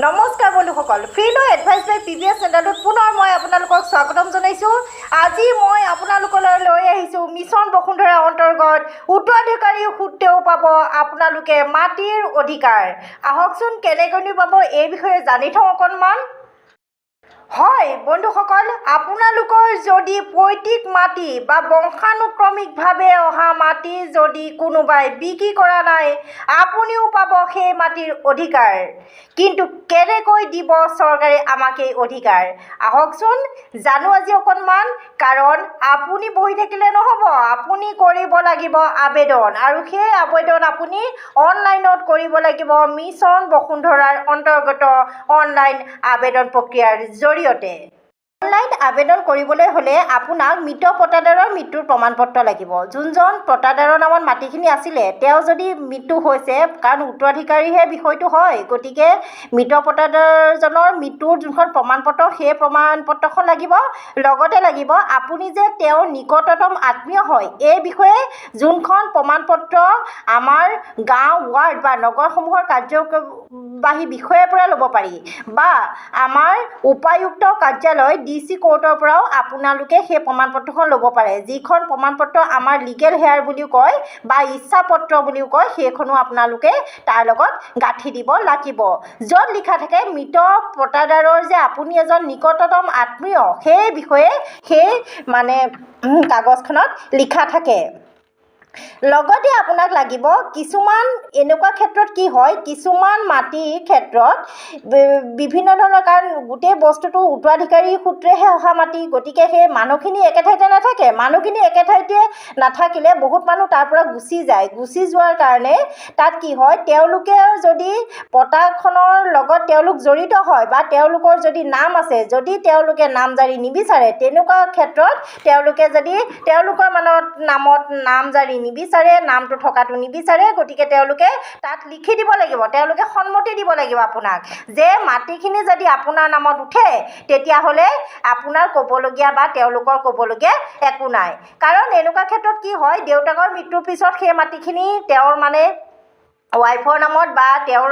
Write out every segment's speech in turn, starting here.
নমস্কাৰ বন্ধুসকল, ফ্ৰী ল এডভাইচ বাই PBS চেনেলটোত পুনৰ মই আপোনালোকক স্বাগতম জনাইছোঁ। আজি মই আপোনালোকলৈ লৈ আহিছোঁ মিছন বসুন্ধৰা অন্তৰ্গত উত্তৰাধিকাৰী সূত্ৰেও পাব আপোনালোকে মাটিৰ অধিকাৰ। আহকচোন কেনেকৈ পাব এই বিষয়ে জানি থওঁ অকণমান। হয় বন্ধুসকল, আপোনালোকৰ যদি পৈতৃক মাটি বা বংশানুক্ৰমিকভাৱে অহা মাটি যদি কোনোবাই বিক্ৰী কৰা নাই, আপুনিও পাব সেই মাটিৰ অধিকাৰ। কিন্তু কেনেকৈ দিব চৰকাৰে আমাক এই অধিকাৰ, আহকচোন জানো আজি অকণমান। কাৰণ আপুনি বহি থাকিলে নহ'ব, আপুনি কৰিব লাগিব আবেদন, আৰু সেই আবেদন আপুনি অনলাইনত কৰিব লাগিব মিছন বসুন্ধৰাৰ অন্তৰ্গত অনলাইন আবেদন প্ৰক্ৰিয়াৰ জৰিয়তে। অনলাইন আবেদন কৰিবলৈ হ'লে আপোনাক মৃত পট্টাদাৰৰ মৃত্যুৰ প্ৰমাণপত্ৰ লাগিব। যোনজন পট্টাদাৰৰ নামত মাটিখিনি আছিলে তেওঁ যদি মৃত্যু হৈছে, কাৰণ উত্তৰাধিকাৰীহে বিষয়টো হয়, গতিকে মৃত পট্টাদাৰজনৰ মৃত্যুৰ যোনখন প্ৰমাণপত্ৰ সেই প্ৰমাণপত্ৰখন লাগিব। লগতে লাগিব আপুনি যে তেওঁৰ নিকটতম আত্মীয় হয় এই বিষয়ে যোনখন প্ৰমাণপত্ৰ আমাৰ গাঁও, ৱাৰ্ড বা নগৰসমূহৰ কাৰ্যবাহী বিষয়াৰ পৰা ল'ব পাৰি, বা আমাৰ উপায়ুক্ত কাৰ্যালয় DC কোৰ্টৰ পৰাও আপোনালোকে সেই প্ৰমাণপত্ৰখন ল'ব পাৰে। যিখন প্ৰমাণপত্ৰ আমাৰ লিগেল হেয়াৰ বুলিও কয় বা ইচ্ছাপত্ৰ বুলিও কয়, সেইখনো আপোনালোকে তাৰ লগত গাঁঠি দিব লাগিব, য'ত লিখা থাকে মৃত পট্টাদাৰৰ যে আপুনি এজন নিকটতম আত্মীয় সেই বিষয়ে সেই কাগজখনত লিখা থাকে। লগতে আপোনাক লাগিব কিছুমান এনেকুৱা ক্ষেত্ৰত কি হয়, কিছুমান মাটিৰ ক্ষেত্ৰত বিভিন্ন ধৰণৰ, কাৰণ গোটেই বস্তুটো উত্তৰাধিকাৰী সূত্ৰেহে অহা মাটি, গতিকে সেই মানুহখিনি একে ঠাইতে নাথাকে। মানুহখিনি একে ঠাইতে নাথাকিলে বহুত মানুহ তাৰ পৰা গুচি যায়। গুচি যোৱাৰ কাৰণে তাত কি হয়, তেওঁলোকে যদি পটাখনৰ লগত তেওঁলোক জড়িত হয় বা তেওঁলোকৰ যদি নাম আছে, যদি তেওঁলোকে নামজাৰি নিবিচাৰে, তেনেকুৱা ক্ষেত্ৰত তেওঁলোকে যদি তেওঁলোকৰ নামত নামজাৰি নিবিচাৰে, নামটো থকাটো নিবিচাৰে, গতিকে তেওঁলোকে তাত লিখি দিব লাগিব, তেওঁলোকে সন্মতি দিব লাগিব আপোনাক যে মাটিখিনি যদি আপোনাৰ নামত উঠে তেতিয়াহ'লে আপোনাৰ ক'বলগীয়া বা তেওঁলোকৰ ক'বলগীয়া একো নাই। কাৰণ এনেকুৱা ক্ষেত্ৰত কি হয়, দেউতাকৰ মৃত্যুৰ পিছত সেই মাটিখিনি তেওঁৰ ৱাইফৰ নামত বা তেওঁৰ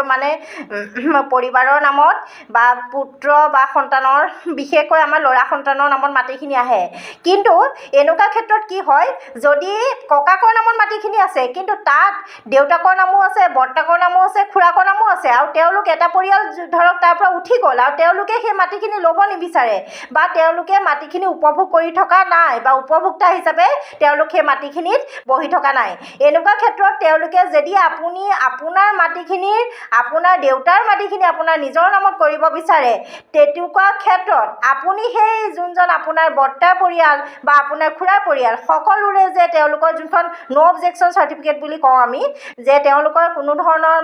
পৰিবাৰৰ নামত বা পুত্ৰ বা সন্তানৰ, বিশেষকৈ আমাৰ ল'ৰা সন্তানৰ নামত মাটিখিনি আহে। কিন্তু এনেকুৱা ক্ষেত্ৰত কি হয়, যদি ককাকৰ নামত মাটিখিনি আছে কিন্তু তাত দেউতাকৰ নামো আছে, বৰ্তাকৰ নামো আছে, খুৰাকৰ নামো আছে, আৰু তেওঁলোক এটা পৰিয়াল ধৰক তাৰ পৰা উঠি গ'ল, আৰু তেওঁলোকে সেই মাটিখিনি ল'ব নিবিচাৰে বা তেওঁলোকে মাটিখিনি উপভোগ কৰি থকা নাই বা উপভোক্তা হিচাপে তেওঁলোক সেই মাটিখিনিত বহি থকা নাই। এনেকুৱা ক্ষেত্ৰত তেওঁলোকে যদি আপুনি আপোনাৰ মাটিখিনি, আপোনাৰ দেউতাৰ মাটিখিনি আপোনাৰ নিজৰ নামত কৰিব বিচাৰে, তেনেকুৱা ক্ষেত্ৰত আপুনি সেই যোনজন আপোনাৰ বৰ্তাৰ পৰিয়াল বা আপোনাৰ খুৰাৰ পৰিয়াল সকলোৰে যে তেওঁলোকৰ যোনখন ন' অবজেকশ্যন চাৰ্টিফিকেট বুলি কওঁ আমি, যে তেওঁলোকৰ কোনো ধৰণৰ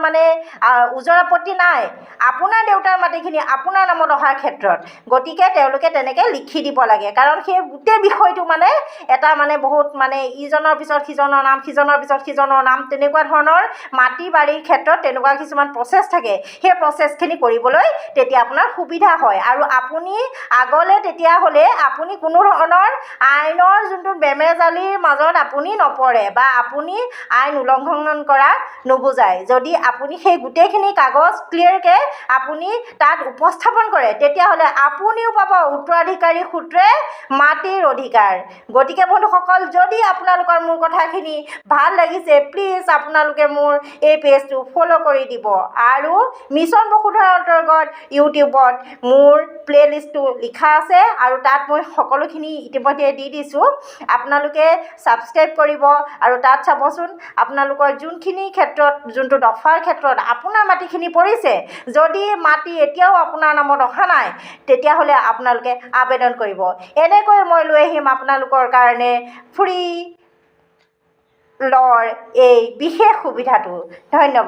ওজৰ আপত্তি নাই আপোনাৰ দেউতাৰ মাটিখিনি আপোনাৰ নামত অহাৰ ক্ষেত্ৰত, গতিকে তেওঁলোকে তেনেকৈ লিখি দিব লাগে। কাৰণ সেই গোটেই বিষয়টো এটা বহুত ইজনৰ পিছত সিজনৰ নাম, সিজনৰ পিছত সিজনৰ নাম, তেনেকুৱা ধৰণৰ মাটি বাৰীৰ ক্ষেত্ৰত তেনেকুৱা কিছুমান প্ৰচেছ থাকে। সেই প্ৰচেছখিনি কৰিবলৈ তেতিয়া আপোনাৰ সুবিধা হয়, আৰু আপুনি আগলৈ তেতিয়াহ'লে আপুনি কোনো ধৰণৰ আইনৰ যোনটো বেমেজালিৰ মাজত আপুনি নপৰে বা আপুনি আইন উলংঘন কৰা নুবুজায়। যদি আপুনি সেই গোটেইখিনি কাগজ ক্লিয়াৰকৈ আপুনি তাত উপস্থাপন কৰে, তেতিয়াহ'লে আপুনিও পাব উত্তৰাধিকাৰী সূত্ৰে মাটিৰ অধিকাৰ। গতিকে বন্ধুসকল, যদি আপোনালোকৰ মোৰ কথাখিনি ভাল লাগিছে, প্লিজ আপোনালোকে মোৰ এই পেজটো ফ'ল' কৰি দিব, আৰু মিছন বসুন্ধৰাৰ অন্তৰ্গত ইউটিউবত মোৰ প্লে'লিষ্টটো লিখা আছে, আৰু তাত মই সকলোখিনি ইতিমধ্যে দি দিছোঁ। আপোনালোকে ছাবস্ক্ৰাইব কৰিব, আৰু তাত চাবচোন আপোনালোকৰ যোনখিনি ক্ষেত্ৰত, যোনটো দফাৰ ক্ষেত্ৰত আপোনাৰ মাটিখিনি পৰিছে, যদি মাটি এতিয়াও আপোনাৰ নামত অহা নাই, তেতিয়াহ'লে আপোনালোকে আবেদন কৰিব। এনেকৈ মই লৈ আহিম আপোনালোকৰ কাৰণে ফ্ৰী লৰ এই বিশেষ সুবিধাটো। ধন্যবাদ।